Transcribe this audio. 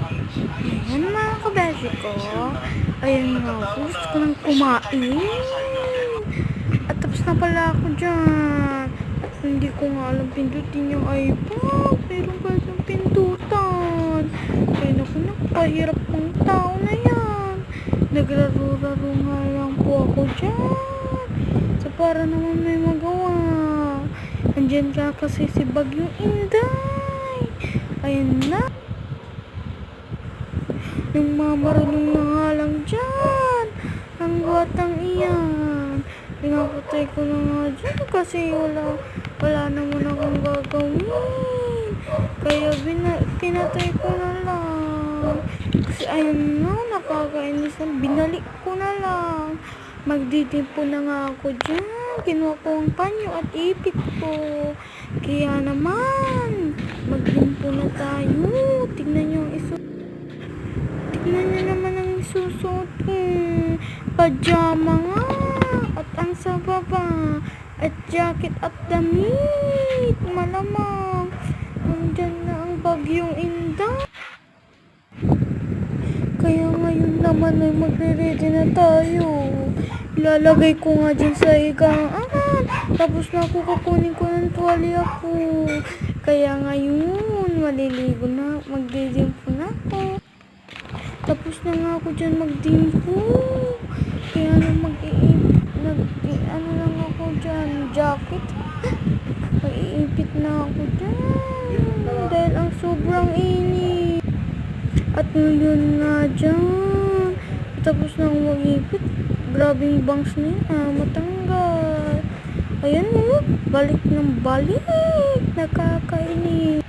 Ayan mga kabeshi ko. Ayan nga, gusto ko nang kumain. At tapos na pala ako dyan. Hindi ko nga alam pindutin yung iPad. Meron pa siyang pindutan. Ay naku, napahirap ng tao na yan. Naglaro-laro nga lang po ako dyan. So para naman may magawa. Andyan ka kasi si Bagyong Inday. Ayan na. Yung mamarunong na nga lang dyan. Ang batang iyan. Pinapatay ko na nga dyan kasi wala naman akong gagawin. Kaya pinatay ko na lang. Kasi ayun na, nakakainisan. Binalik ko na lang. Magdidimpo na nga ako dyan. Kinuha ko ang panyo at ipit ko. Kaya naman, magdimpo na tayo. Tignan nyo ang Tignan nyo naman ang isusuot kong pajama nga. At ang sa baba. At jacket at damit. Malamang. Nandyan na ang Bagyong Inday. Kaya ngayon naman ay magre-ready na tayo. Ilalagay ko nga dyan sa higaan. Tapos na ako kukunin ko ng tuwalya ko. Kaya ngayon, maliligo na. Magdidimpo na ako. Tapos na nga ako dyan magdimpo. Kaya na ano lang ako dyan, jacket. Mag-iipit na ako dyan. Dahil ang sobrang init. At ngayon nga dyan. Tapos na akong mag-iipit. Grabing bangs na yun, matanggal. Ayan mo, balik ng balik. Nakakainis.